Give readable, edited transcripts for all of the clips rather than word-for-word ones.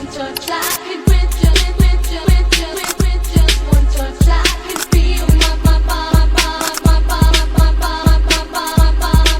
one touch, I can with just one touch, I can feel my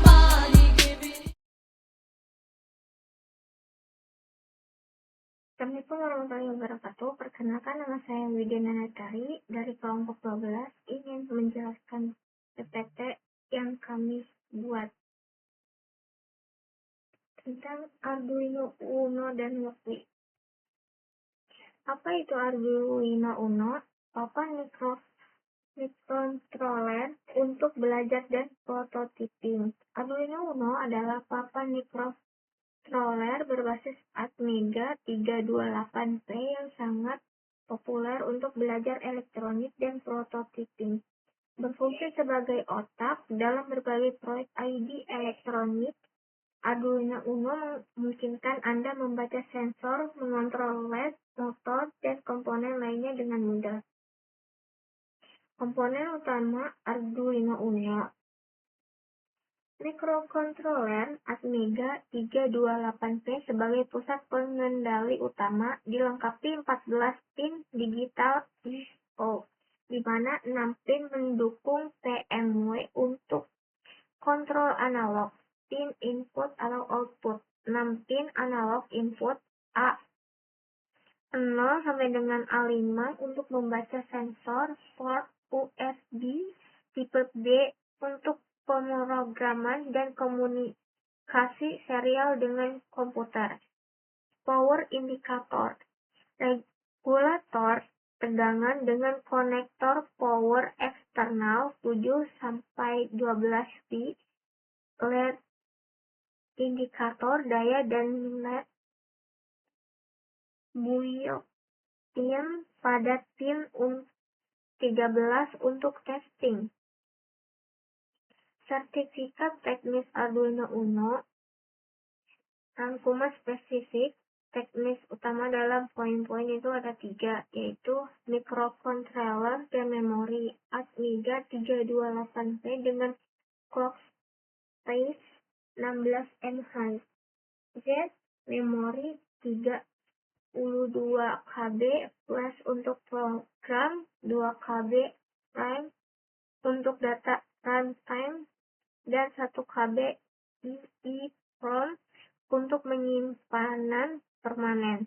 body giving. Assalamualaikum warahmatullahi wabarakatuh. Perkenalkan, nama saya Widya Nanatari dari kelompok 12, ingin menjelaskan PPT yang kami buat tentang Arduino Uno dan Yopi. Apa itu Arduino Uno? Papan mikrocontroller untuk belajar dan prototyping. Arduino Uno adalah papan mikrocontroller berbasis Atmega 328P yang sangat populer untuk belajar elektronik dan prototyping. Berfungsi sebagai otak dalam berbagai proyek ID elektronik. Arduino Uno memungkinkan Anda membaca sensor, mengontrol LED, motor, dan komponen lainnya dengan mudah. Komponen utama Arduino Uno: mikrocontroller Atmega 328P sebagai pusat pengendali utama, dilengkapi 14 pin digital I/O, di mana 6 pin mendukung PMW untuk kontrol analog, pin input atau output, 6 pin analog input A0 sampai dengan A5 untuk membaca sensor, port USB tipe B untuk pemrograman dan komunikasi serial dengan komputer. Power indicator, regulator tegangan dengan konektor power eksternal 7-12 V, LED indikator daya, dan LED built-in pada pin 13 untuk testing. Sertifikat teknis Arduino Uno. Rangkuman spesifik teknis utama dalam poin-poin itu ada 3, yaitu microcontroller dan memori Atmega 328P dengan clock space 16 MHz. Z, memori 32 KB, flash untuk program 2 KB, RAM untuk data runtime, dan 1 KB EEPROM untuk penyimpanan permanen.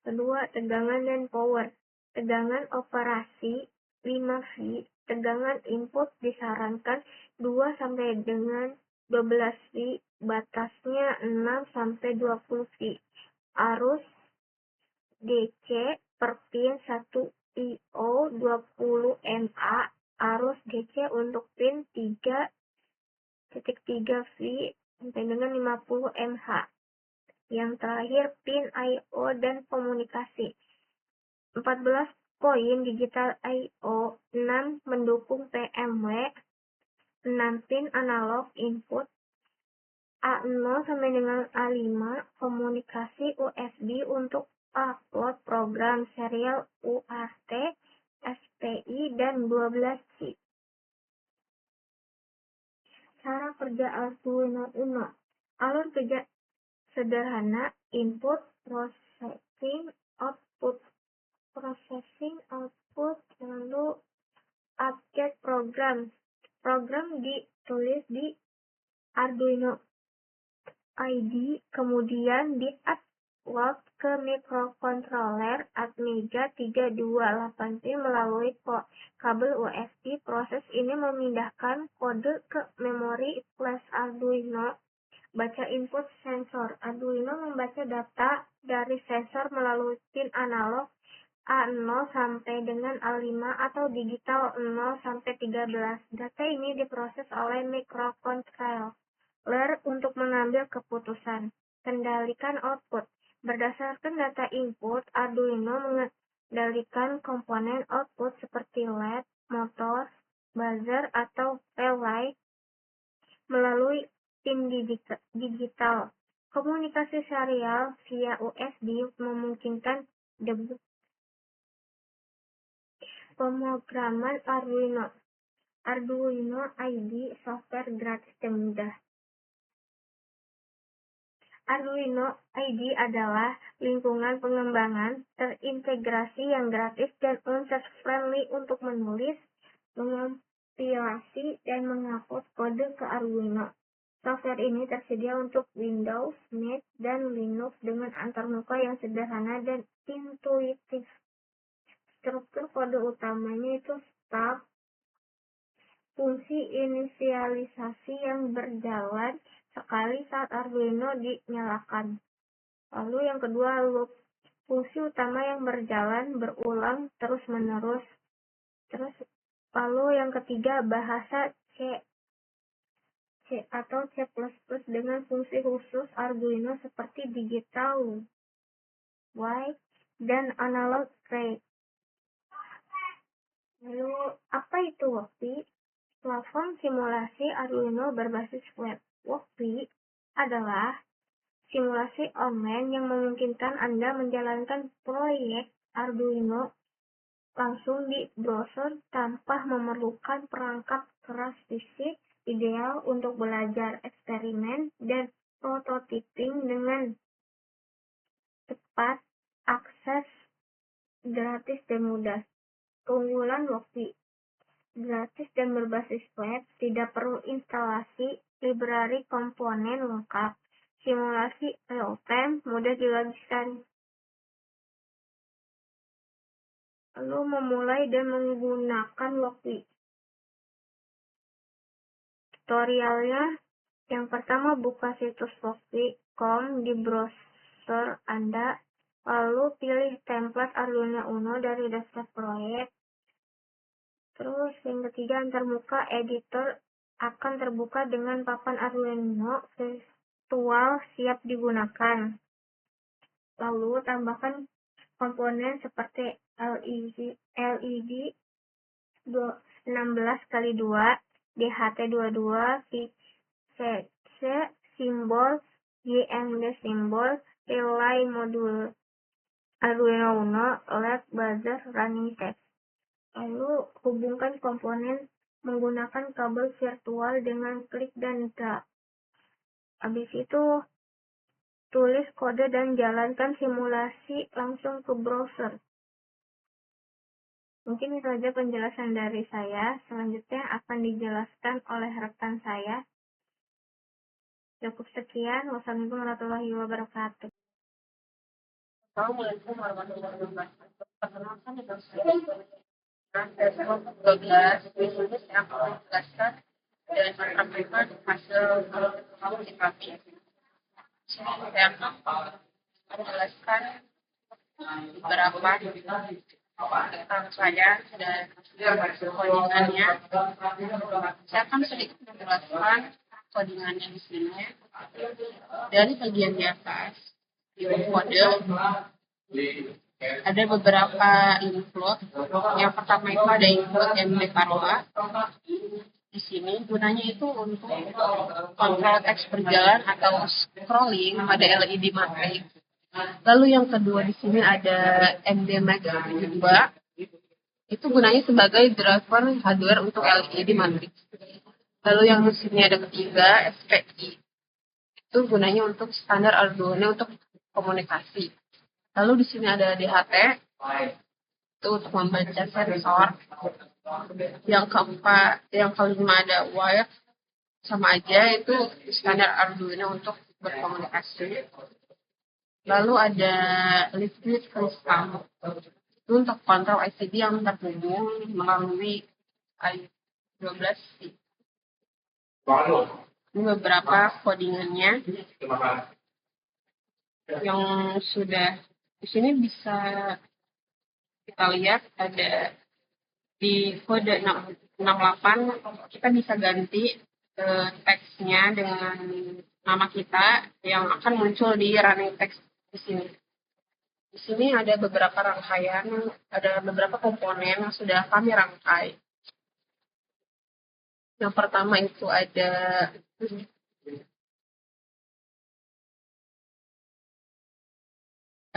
Kedua, tegangan dan power. Tegangan operasi 5 V, tegangan input disarankan 2 sampai dengan 12 V, batasnya 6 sampai 20 V. Arus DC per pin 1 I/O 20 mA, arus DC untuk pin 3.3 V sampai dengan 50 mH. Yang terakhir, pin I/O dan komunikasi. 14 poin digital I/O, 6 mendukung PMW, 6 pin analog input, A0 sampai dengan A5, komunikasi USB untuk upload program serial UART, SPI, dan 12 chip. Cara kerja Arduino Uno. Alur kerja sederhana: input, processing, output, lalu update program. Program ditulis di Arduino ID, kemudian di-upload ke mikrocontroller Atmega 328P melalui kabel USB. Proses ini memindahkan kode ke memori flash Arduino. Baca input sensor. Arduino membaca data dari sensor melalui pin analog A0 sampai dengan A5 atau digital 0 sampai 13. Data ini diproses oleh mikrocontroller untuk mengambil keputusan. Kendalikan output. Berdasarkan data input, Arduino mengendalikan komponen output seperti LED, motor, buzzer, atau relay melalui pin digital. Komunikasi serial via USB memungkinkan debug. Pemrograman Arduino ID software gratis dan mudah. Arduino IDE adalah lingkungan pengembangan terintegrasi yang gratis dan user-friendly untuk menulis, mengompilasi, dan menghapus kode ke Arduino. Software ini tersedia untuk Windows, Mac, dan Linux dengan antarmuka yang sederhana dan intuitif. Struktur kode utamanya itu start, fungsi inisialisasi yang berjalan sekali saat Arduino dinyalakan. Lalu yang kedua, loop, fungsi utama yang berjalan berulang terus-menerus. Lalu yang ketiga, bahasa C atau C++ dengan fungsi khusus Arduino seperti digital Y dan analog rate. Lalu apa itu WOPI? Platform simulasi Arduino berbasis web. WOPI adalah simulasi online yang memungkinkan Anda menjalankan proyek Arduino langsung di browser tanpa memerlukan perangkat keras fisik, ideal untuk belajar eksperimen dan prototyping dengan cepat, akses gratis dan mudah. Keunggulan WOPI: gratis dan berbasis web, tidak perlu instalasi library komponen lengkap, simulasi real-time, mudah dilakukan. Lalu memulai dan menggunakan WOPI. Tutorialnya, yang pertama buka situs wopi.com di browser Anda, lalu pilih template Arduino Uno dari daftar proyek. Terus yang ketiga, antarmuka editor akan terbuka dengan papan Arduino virtual siap digunakan. Lalu tambahkan komponen seperti LED 16x2, DHT22, VCC simbol, GND simbol, relay modul Arduino Uno, LED buzzer, running test. Lalu hubungkan komponen menggunakan kabel virtual dengan klik dan drag. Habis itu tulis kode dan jalankan simulasi langsung ke browser. Mungkin itu saja penjelasan dari saya. Selanjutnya akan dijelaskan oleh rekan saya. Cukup sekian. Wassalamualaikum warahmatullahi wabarakatuh. Assalamualaikum warahmatullahi wabarakatuh. Perkenalkan dengan saya saya 12 di sini saya akan menjelaskan dan menampilkan hasil kalkulasi kami. Saya akan menjelaskan beberapa tentang saya dan codingannya. Saya akan sedikit menjelaskan codingannya di sini. Dari bagian di atas, di kode ada beberapa input. Yang pertama itu ada input yang diparoma. Di sini gunanya itu untuk kontrol teks berjalan atau scrolling pada LED matrix. Lalu yang kedua di sini ada MDMax 2. Itu gunanya sebagai driver hardware untuk LED matrix. Lalu yang di sini ada ketiga SPI. Itu gunanya untuk standar Arduino untuk komunikasi. Lalu di sini ada DHT, itu untuk membaca sensor. Yang keempat, yang kelima ada wire, sama aja itu standar Arduino untuk berkomunikasi. Lalu ada liquid crystal, itu untuk kontrol ICD yang terhubung melalui I12C. Ini beberapa codingannya yang sudah di sini bisa kita lihat ada di kode 68 kita bisa ganti teksnya dengan nama kita yang akan muncul di running text di sini. Di sini ada beberapa rangkaian, ada beberapa komponen yang sudah kami rangkai. Yang pertama itu ada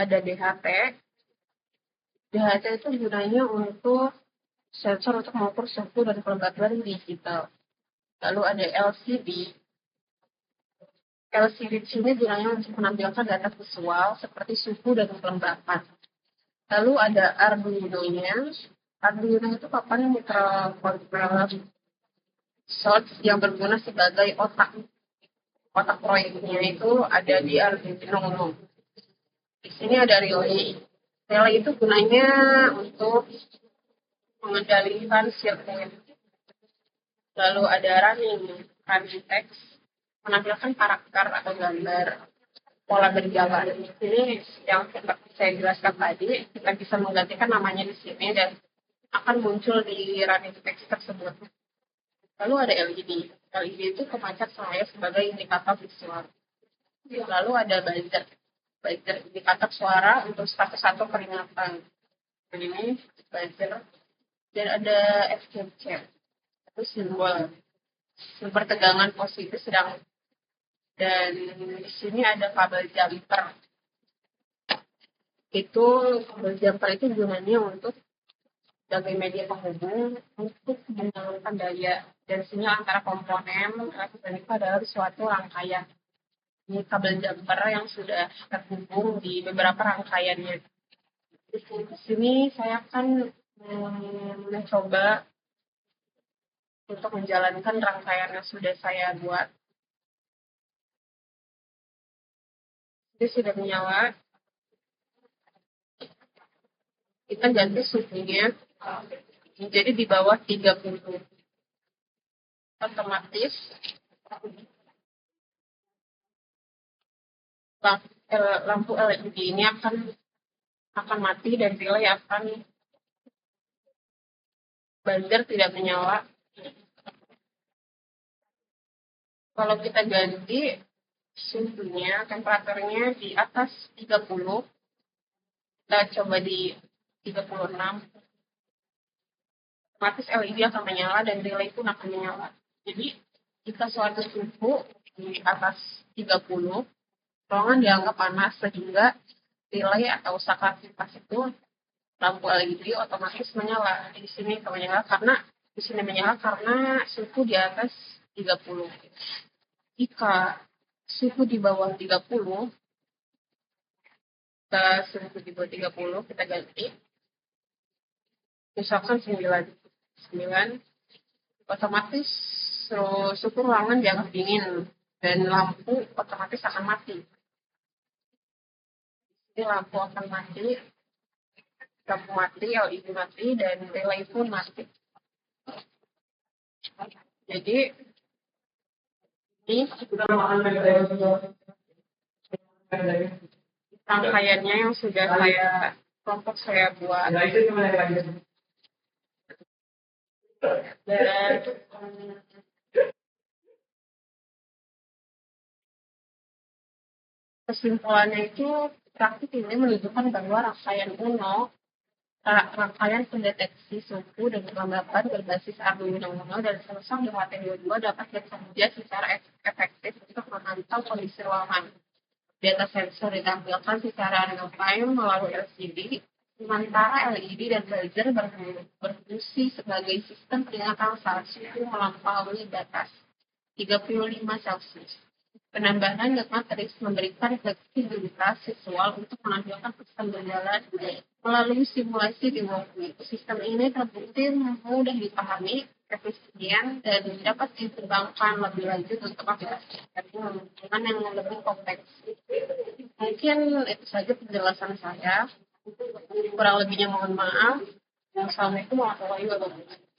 DHT. DHT itu gunanya untuk sensor untuk mengukur suhu dan kelembaban digital. Lalu ada LCD. LCD di sini gunanya untuk menampilkan data visual seperti suhu dan kelembapan. Lalu ada Arduino-nya. Arduino itu papan microcontroller source yang berguna sebagai otak. Otak proyeknya itu ada di Arduino Uno. Di sini ada relay. Relay itu gunanya untuk mengendalikan sirkuit. Lalu ada running text, menampilkan karakter atau gambar pola berjalan. Ini yang seperti saya jelaskan tadi, kita bisa menggantikan namanya di sini dan akan muncul di running text tersebut. Lalu ada LED. LED itu pemancar cahaya sebagai indikator visual. Lalu ada buzzer. Buzzer indikator suara untuk satu-satu peringatan. Ini buzzer. Dan ada FCC. Itu simbol tegangan positif sedang. Dan di sini ada kabel jumper. Kabel jumper itu gunanya untuk sebagai media penghubung untuk menyalurkan daya dan sinyal antara komponen elektronik adalah suatu rangkaian. Ini kabel jumper yang sudah terhubung di beberapa rangkaiannya. Di sini saya akan mencoba untuk menjalankan rangkaian yang sudah saya buat. Ini sudah menyala. Kita ganti suhunya jadi di bawah 30. Otomatis lampu LED ini akan mati dan relay akan buzzer tidak menyala. Kalau kita ganti suhunya, temperaturnya di atas 30, kita coba di 36, otomatis LED akan menyala dan relay pun akan menyala. Jadi, jika suatu suhu di atas 30, ruangan dianggap panas sehingga relay atau saklar kipas itu lampu LED otomatis menyala. Di sini menyala karena suhu di atas 30. Jika suhu di bawah 30, kita ganti. Misalkan 9, otomatis suhu ruangan dianggap dingin dan lampu otomatis akan mati. Jadi lampu akan mati, LED mati, dan relay pun mati. Jadi ini rangkaiannya yang sudah saya buat. Dan kesimpulannya itu praktik ini menunjukkan bahwa rangkaian pendeteksi suhu dan kelembapan berbasis Arduino Uno dan Samsung DHT22 dapat bekerja secara efektif untuk memantau kondisi ruangan. Data sensor ditampilkan secara real-time melalui LCD, sementara LED dan buzzer berfungsi sebagai sistem peringatan saat suhu melampaui batas 35 Celcius. Penambahan matris memberikan fleksibilitas visual untuk menampilkan sistem berjalan melalui simulasi di workflow. Sistem ini terbukti mudah dipahami, efisien, dan dapat dikembangkan lebih lanjut untuk aplikasi yang lebih kompleks. Mungkin itu saja penjelasan saya. Kurang lebihnya mohon maaf. Wassalamualaikum warahmatullahi wabarakatuh.